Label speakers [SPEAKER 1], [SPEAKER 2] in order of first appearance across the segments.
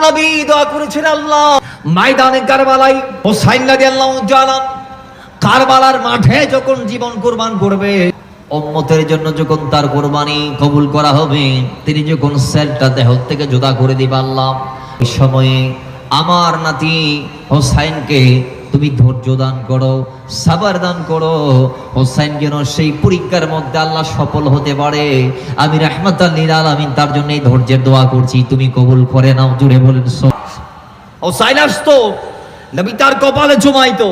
[SPEAKER 1] নবী দোয়া করেছেন, আল্লাহ ময়দানে কারবালায় হুসাইন রাদিয়াল্লাহু তাআলা কারবালার মাঠে যখন জীবন কুরবান করবে, উম্মতের জন্য যখন তার কুরবানি কবুল করা হবে, তিনি যখন সেলটা দেহ থেকে জুদা করে দিবে, আল্লাহ এই সময়ে আমার নাতি হুসাইনকে তুমি ধৈর্য দান করো, সাবার দান করো। হুসাইন যেন সেই পরীক্ষার মধ্যে আল্লাহ সফল হতে পারে। আমি রাহমাতাল লিল আলামিন তার জন্য এই ধৈর্যের দোয়া করছি, তুমি কবুল করে নাও। জুড়ে বলেন। হুসাইন আসতো, নবী তার কপালে চুমাইতো,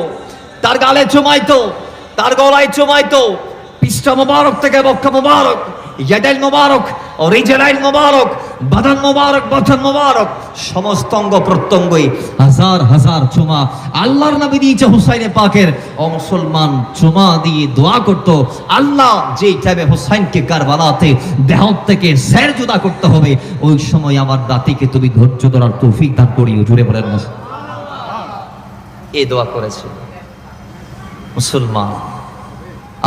[SPEAKER 1] তার গালে চুমাইতো, তার গলায় চুমাইতো, পৃষ্ঠা মোবারক থেকে বক্ষ মোবারক, ইয়াদাইল মোবারক, রিজলাইল মোবারক, বাদান মোবারক, বচন মোবারক, সমস্ত অঙ্গ প্রত্যঙ্গই হাজার হাজার চুমা আল্লাহর নবী দিয়েছে হুসাইনে পাকের। মুসলমান চুমা দিয়ে দোয়া করত, আল্লাহ যেই টাইমে হুসাইনকে কারবালাতে দেহ থেকে সের জুদা করতে হবে, ওই সময় আমার দাতিকে তুমি ধৈর্য ধরার তৌফিক দান করিও। জুড়ে বলেন। এই দোয়া করেছে মুসলমান।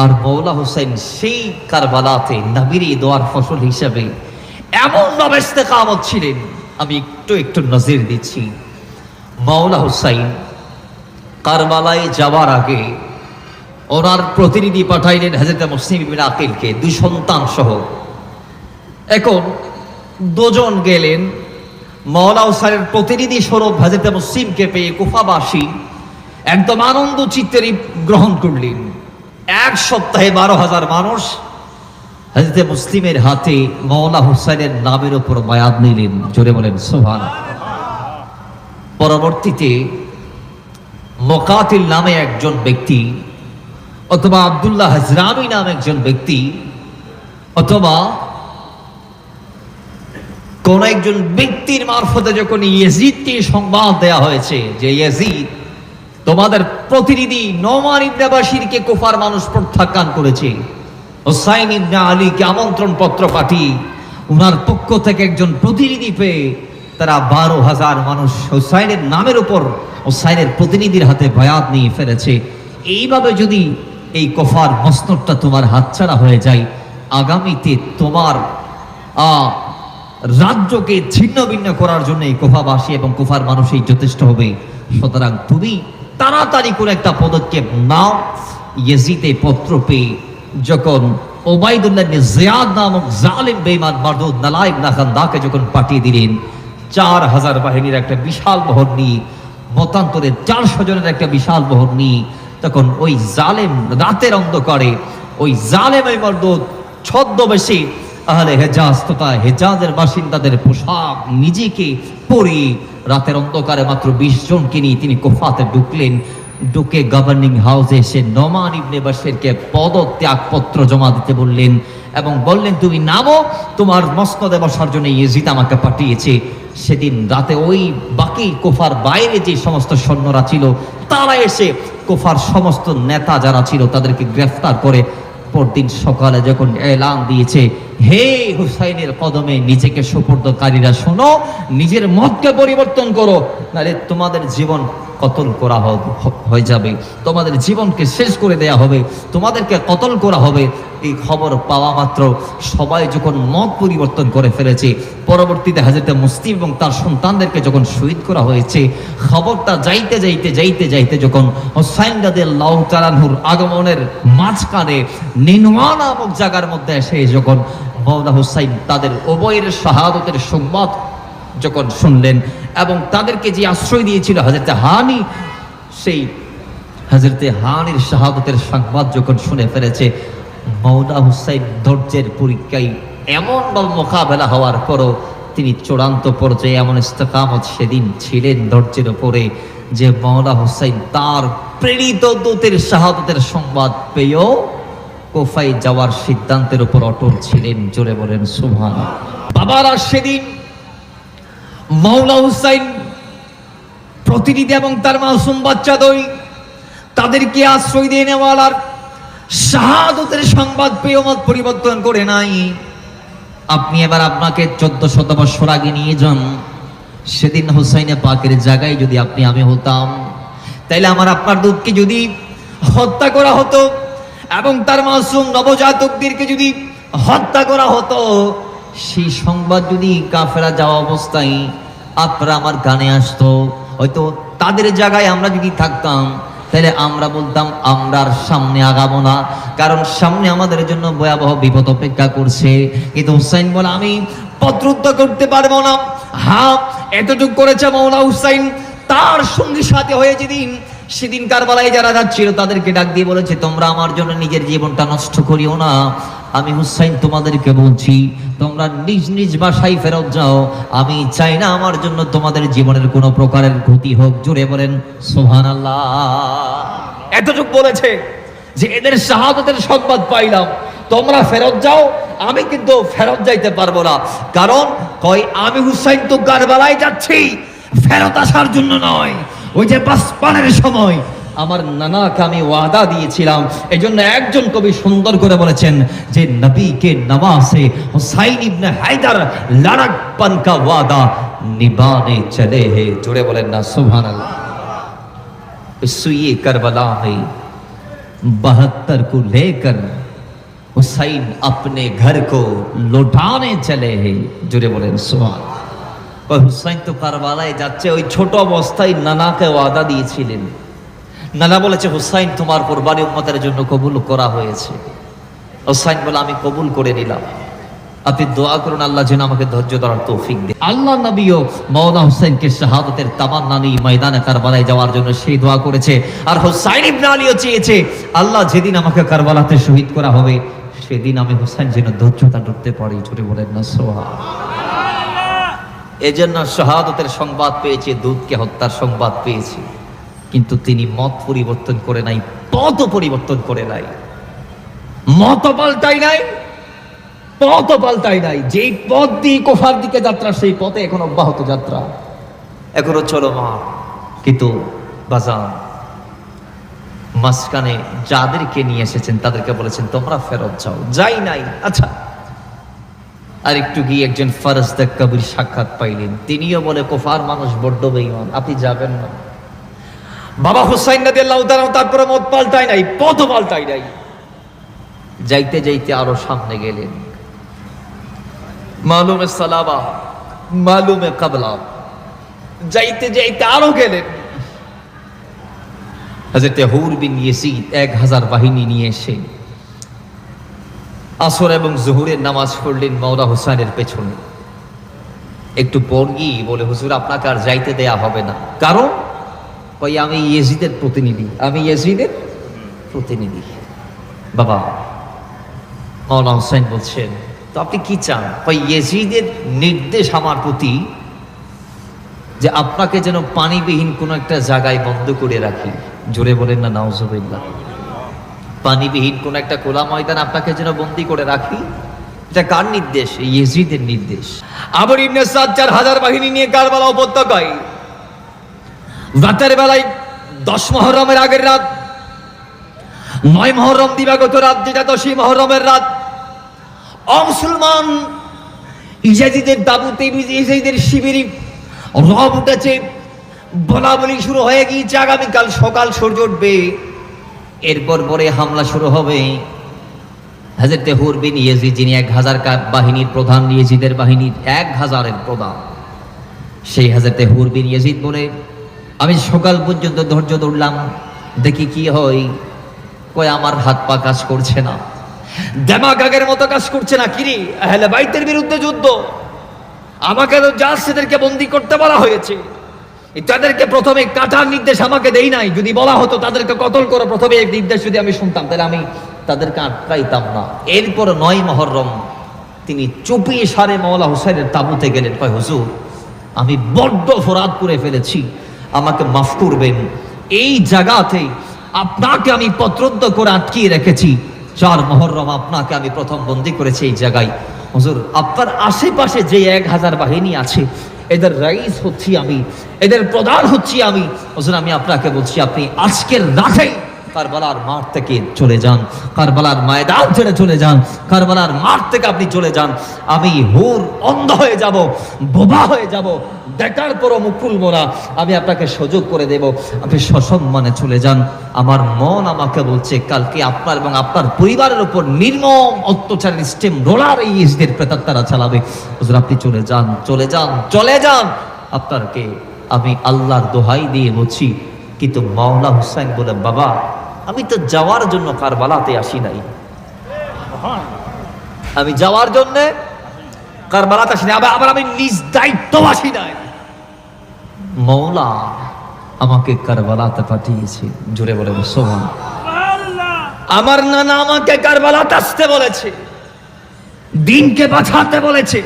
[SPEAKER 1] আর মৌলা হুসাইন সেই কারবালাতে নবীর এই দোয়ার ফসল হিসেবে এমন ভাবে ইস্তেকামত ছিলেন। আমি একটু একটু নজির দিচ্ছি। মৌলা হুসাইন কারবালায় যাওয়ার আগে ওনার প্রতিনিধি পাঠাইলেন হযরত মুসলিম ইবনে আকিলকে, দুই সন্তান সহ। এখন দুজন গেলেন, মৌলা হুসাইনের প্রতিনিধি স্বরূপ হযরত মুসলিমকে পেয়ে কুফাবাসী একদম আনন্দ চিত্তে গ্রহণ করলেন। এক সপ্তাহে 12,000 মানুষ হযরত মুসলিমের হাতে মওলা হুসাইনের নামের উপর বায়াত নিলেন। জোরে বলেন সুবহানাল্লাহ। পরবর্তীতে মুকাতিল নামে একজন ব্যক্তি, অথবা আব্দুল্লাহ হাজরামি নামে একজন ব্যক্তি, অথবা কোন একজন ব্যক্তির মারফতে যখন ইয়াজিদকে সংবাদ দেয়া হয়েছে যে ইয়াজিদ তোমাদের প্রতিনিধি নোমান ইবনে বাশিরকে কুফার মানুষ প্রত্যাখ্যান করেছে, হুসাইন ইবনে আলীকে আমন্ত্রণ পত্র পাঠিয়ে উনার পক্ষ থেকে একজন প্রতিনিধি পেয়ে তারা 12,000 মানুষ হুসাইনের নামের উপর হুসাইনের প্রতিনিধির হাতে বায়াত নিয়ে ফেলেছে। এইভাবে যদি এই কুফার মসনদটা তোমার হাতছাড়া হয়ে যায়, আগামীতে তোমার রাজ্যকে ছিন্ন ভিন্ন করার জন্য এই কুফাবাসী এবং কুফার মানুষই যথেষ্ট হবে। সুতরাং তুমি তাড়াতাড়ি করে একটা পদক্ষেপ নাও। ইয়াজিদে পত্র পেয়ে যখন ওবাইদুল্লাহ ইবনে জিয়াদ নামক জালিম বেঈমান মারদুদ নালায়েব নাখান্দাকে যখন পাঠিয়ে দিলেন 4,000 বাহিনীর একটা বিশাল বহর নিয়ে, মতান্তরে 400 জনের একটা বিশাল বহর নিয়ে, তখন ওই জালেম রাতের অন্ধকারে ওই জালেম মারদুদ ছদ্মবেশে আহলে হেজাজ তথা হেজাজের বাসিন্দাদের পোশাক নিজেকে পরে রাতের অন্ধকারে মাত্র 20 জনকে নিয়ে তিনি কুফাতে ঢুকলেন। ঢুকে গভর্নিং হাউসে এসে নোমান ইবনে বাশিরকে পদত্যাগপত্র জমা দিতে বললেন এবং বললেন, তুমি নামো, তোমার মসনদে বসার জন্য ইয়াজিদ আমাকে পাঠিয়েছে। সেদিন রাতে ওই বাকি কুফার বাইরে যে সমস্ত সৈন্যরা ছিল তারা এসে কুফার সমস্ত নেতা যারা ছিল তাদেরকে গ্রেফতার করে পরদিন সকালে যখন এলান দিয়েছে, হে হুসাইনের কদমে নিজেকে সুপর্দকারীরা, শোনো, নিজের মতকে পরিবর্তন করো, নাহলে তোমাদের জীবন কতল করা হয়ে যাবে, তোমাদের জীবনকে শেষ করে দেয়া হবে, তোমাদেরকে কতল করা হবে। এই খবর পাওয়া মাত্র সবাই যখন মত পরিবর্তন করে ফেলেছে, পরবর্তীতে হযরত মুসলিম এবং তার সন্তানদেরকে যখন শহীদ করা হয়েছে, খবরটা যাইতে যাইতে যাইতে যাইতে যখন হুসাইন রাদিয়াল্লাহু তাআলা আনহুর আগমনের মাঝখানে নিনওয়া নামক জায়গার মধ্যে এসে যখন মওলা হুসাইন তাদের উভয়ের শাহাদাতের সংবাদ যখন শুনলেন এবং তাদেরকে যে আশ্রয় দিয়েছিল হযরত হানি, সেই হযরত হানির শাহাদাতের সংবাদ যখন শুনে ফেলেছে, মওলা হুসাইন ধৈর্যের পরীক্ষায় এমন মোকাবেলা হওয়ার পরও তিনি চূড়ান্ত পর্যায়ে এমন ইস্তেকামত সেদিন ছিলেন ধৈর্যের উপরে যে মওলা হুসাইন তার প্রেরিত দূতের শাহাদাতের সংবাদ পেয়েও কুফায় যাওয়ার সিদ্ধান্তের উপর অটল ছিলেন। জোরে বলেন সুবহানাল্লাহ। বাবারা সেদিন মওলা হুসাইন প্রতিনিধি এবং তার মাসুম বাচ্চা দই তাদেরকে আশ্রয় দিয়ে নেওয়ার শাহাদাতের সংবাদ পেয়ে মত পরিবর্তন করে নাই। আপনি এবার আপনাকে 1400 বছর আগে নিয়ে যান, সেদিন হুসাইনে পাকের জায়গায় যদি আমি হতাম, তাইলে আমার আপনার দুধকে যদি হত্যা করা হতো এবং তার মাসুম নবজাতকদেরকে যদি হত্যা করা হতো, সেই সংবাদ যদি কাফেরা যাওয়া অবস্থায় আপনারা আমার কানে আসতো, হয়তো তাদের জায়গায় আমরা যদি থাকতাম তাহলে আমরা বলতাম আমরা আর সামনে আগাবো না, কারণ সামনে আমাদের জন্য ভয়াবহ বিপদ অপেক্ষা করছে। কিন্তু হুসাইন বলে আমি প্রতিরোধ করতে পারবো না। হ্যাঁ, এতটুকু করেছে মওলা হুসাইন, তার সঙ্গী সাথে হয়ে সেদিন কারবালায় যারা যাচ্ছিল তাদেরকে ডাক দিয়ে বলেছে তোমরা আমার জন্য নিজের জীবনটা নষ্ট করিও না। আমি হুসাইন তোমাদেরকে বলছি তোমরা নিজ নিজ বাসায় ফেরত যাও, আমি চাই না আমার জন্য তোমাদের জীবনের কোনো প্রকারের ক্ষতি হোক। জোরে বলেন সুবহানাল্লাহ। এতটুকু বলেছে যে এদের শাহাদাতের সংবাদ পাইলাম, তোমরা ফেরত যাও, আমি কিন্তু ফেরত যাইতে পারবো না। কারণ কই আমি হুসাইন তো কারবালায় যাচ্ছি, ফেরত আসার জন্য নয়। ওই যে বাসপানের সময় আমার নানাকে আমি ওয়াদা দিয়েছিলাম। এজন্য একজন কবি সুন্দর করে বলেছেন যে নবীকে নওয়াসে হুসাইন ইবনে হায়দার লড়কপন কা ওয়াদা নিভানে চলে হে। জোরে বলেন না সুবহানাল্লাহ। सुइए करबला में 72 को लेकर हुसैन अपने घर को लौटाने चले हैं। জোরে বলেন সুবহানাল্লাহ। হুসাইন তো কারবালায় যাচ্ছে, ওই ছোট অবস্থায় নানাকে ওয়াদা দিয়েছিলেন। নানা বলেছে হুসাইন তোমার কুরবানি উম্মতের জন্য কবুল করা হয়েছে। হুসাইন বলে আমি কবুল করে নিলাম, আপনি দোয়া করুন আল্লাহ যেন আমাকে ধৈর্য ধরার তৌফিক দেন। আল্লাহ নবীও মাওলানা হুসাইনকে শাহাদাতের তামান্না নিয়ে ময়দানে কারবালায় যাওয়ার জন্য সেই দোয়া করেছে। আর হুসাইন ইবনে আলীও চেয়েছে আল্লাহ যেদিন আমাকে কারবালাতে শহীদ করা হবে সেদিন আমি হুসাইন যেন ধৈর্যটা ধরতে পারি। জোরে বলেন না সুবহানাল্লাহ। এজন্য শাহাদাতের সংবাদ পেয়েছে, দুধকে হত্যার সংবাদ পেয়েছে, কিন্তু তিনি মত পরিবর্তন করে নাই, পথ পরিবর্তন করে নাই, মত পাল্টাই নাই, পথ পাল্টাই নাই। যেই পথ দিয়ে কুফার দিকে যাত্রা সেই পথে এখন অব্যাহত যাত্রা, এখনো চলমান। কিন্তু বাজান মাঝখানে যাদেরকে নিয়ে এসেছেন তাদেরকে বলেছেন তোমরা ফেরত যাও, যাই নাই। আচ্ছা, আর একটু গিয়ে একজন ফারজদা কবির সাক্ষাৎ পাইলেন, তিনিও বলে কুফার মানুষ বড্ড বেঈমান, আপনি যাবেন না। বাবা হুসাইন রাদিয়াল্লাহু তাআলা তারপরে মত পাল্টাই নাই, পথ পাল্টাই নাই। যাইতে যাইতে আরো সামনে গেলেন, মালুমে সালাবা মালুমে কাবলা, যাইতে যাইতে আরো গেলেন। হযরত হুর বিন ইয়াসিদ 1000 বাহিনী নিয়ে এসে আসর এবং জোহরের নামাজ পড়লেন মাওলা হুসাইনের পেছনে। একটু পর গিয়ে বলে হুজুর আপনাকে আর যাইতে দেয়া হবে না, কারণ কই আমি ইয়াজিদের প্রতিনিধি, আমি ইয়াজিদের প্রতিনিধি। বাবা মাওলানা হুসাইন বলছেন তো আপনি কি চান? কই ইয়াজিদের নির্দেশ আমার প্রতি যে আপনাকে যেন পানিবিহীন কোন একটা জায়গায় বন্ধ করে রাখি। জোরে বলেন না নাউজুবিল্লাহ। পানিবিহীন কোন একটা খোলা ময়দান আপনাকে যেন বন্দী করে রাখি, এটা কার নির্দেশ? ইয়াজিদের নির্দেশ। আমর ইবনে সাদ 4000 বাহিনী নিয়ে কারবালা উপত্যকায় রাতের বেলায় 10 মুহররমের আগের রাত, 9 মুহররম দিবাগত রাত, যেটা 10ই মুহররমের রাত, অমুসলমান ইয়াজিদের তাবুতে, ইয়াজিদের শিবিরে রব উঠেছে, বলা বলি শুরু হয়ে গিয়েছে। আগামীকাল সকাল সূর্য উঠবে, এরপর পরে হামলা শুরু হবে। হযরত হুর বিন ইয়াজিদ যিনি 1000 বাহিনীর প্রধান, ইয়াজিদের বাহিনীর 1000-এর প্রধান, সেই হযরত হুর বিন ইয়াজিদ বলে আমি সকাল পর্যন্ত ধৈর্য ধরলাম, দেখি কি হয়। কই আমার হাত পা কাজ করছে না, দেমাগ আগের মতো কাজ করছে না। কিরে আহলে বাইতের বিরুদ্ধে যুদ্ধ, আমাকে তো জাসদেরকে বন্দী করতে বলা হয়েছে, তাদেরকে প্রথমে কাটার নির্দেশ আমাকে দেই নাই। যদি বলা হতো তাদেরকে কতল করো, প্রথমে এক নির্দেশ যদি আমি শুনতাম তাহলে আমি তাদেরকে আটকাইতাম না। এরপর 9 মুহররম তিনি চুপিয়ে সারে মাওলা হুসাইনের তাবুতে গেলেন। কয় হুজুর আমি বড্ড অপরাধ করে ফেলেছি, আমাকে মাফ করবেন। এই জায়গাতে আপনাকে আমি পত্রোদ্ধ করে আটকিয়ে রেখেছি, 4 মুহররম আপনাকে আমি প্রথম বন্দী করেছি এই জায়গায়। হুজুর আপনার আশেপাশে যে 1000 বাহিনী আছে এদের রাইস হচ্ছি আমি, এদের প্রধান হচ্ছি আমি। হুজুর আমি আপনাকে বলছি আপনি আজকের রাতেই কারবালার মাঠ থেকে চলে যান, কারবালার ময়দান ছেড়ে চলে যান, কারবালার মাঠ থেকে আপনি চলে যান। আমি হুর অন্ধ হয়ে যাব, বোবা হয়ে যাব, দেখার পরও মুখ খুলবো না, আমি আপনাকে সুযোগ করে দেব, আপনি সসম্মানে চলে যান। আমার মন আমাকে বলছে কালকে আপনার এবং আপনার পরিবারের উপর নির্মম অত্যাচারের স্টেম রোলার এই ইসদের প্রেতাত্মারা চালাবে। হুজুর আপনি চলে যান, চলে যান, চলে যান। আপনাকে আমি আল্লাহর দোহাই দিয়ে বলছি। কিন্তু মাওলা হুসাইন বলে, বাবা আমি তো যাওয়ার জন্য কারবালাতে আসি নাই, আমি যাওয়ার জন্য কারবালাতে আসি নাই, আবার আমি নিজ দায়িত্ব আসি নাই, মাওলা আমাকে কারবালাতে পাঠিয়েছে। জোরে বলে সুবহান। আমার নানা আমাকে কারবালাতে আসতে বলেছে, দিনকে বাঁচাতে বলেছে,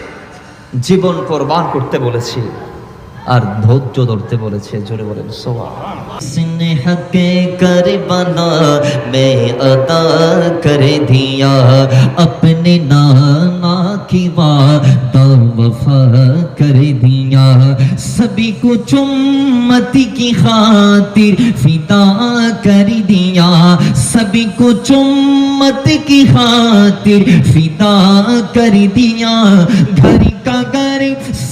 [SPEAKER 1] জীবন কোরবান করতে বলেছে, আর ধৈর্য ধরতে বলেছে। জোরে বলেন সুবহান। স্নেহ কে কারবালা মে আদা করে দিয়া अपने नाना की वादा वफा कर दिया सभी को चुम्मती की खातिर फिदा कर दिया सभी को चुम्मत की खातिर फिदा कर दिया घर का घर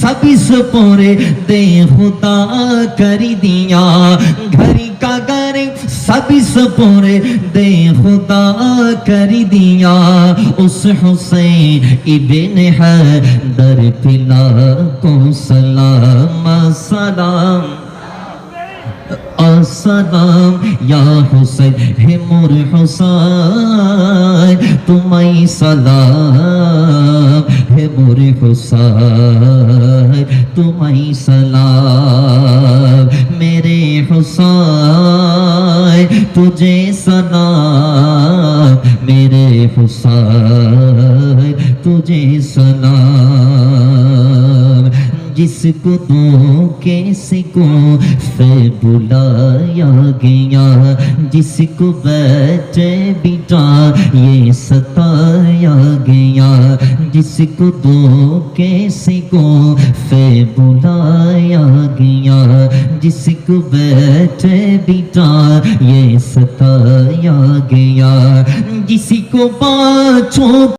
[SPEAKER 1] सभी सपोरे दे खुदा कर दिया घर का घर सभी सपोरे दे खुदा कर दिया उस हुसैन इब्न हैदर पिला को सलाम सलाम আসসালাম ইয়া হুসাইন হে মোর হুসাইন তোমায় সালাম হে মোর হুসাইন তোমায় সালাম মেরে হুসাইন তুঝে সালাম মেরে হুসাইন तुझे सलाम जिसको तो कैसे को से बुलाया गया जिसको बैठे बिठा ये सताया गया जिसको तो कैसे को से बुलाया गया जिसको बैठे बिठा ये सताया गया जिसको बाँचो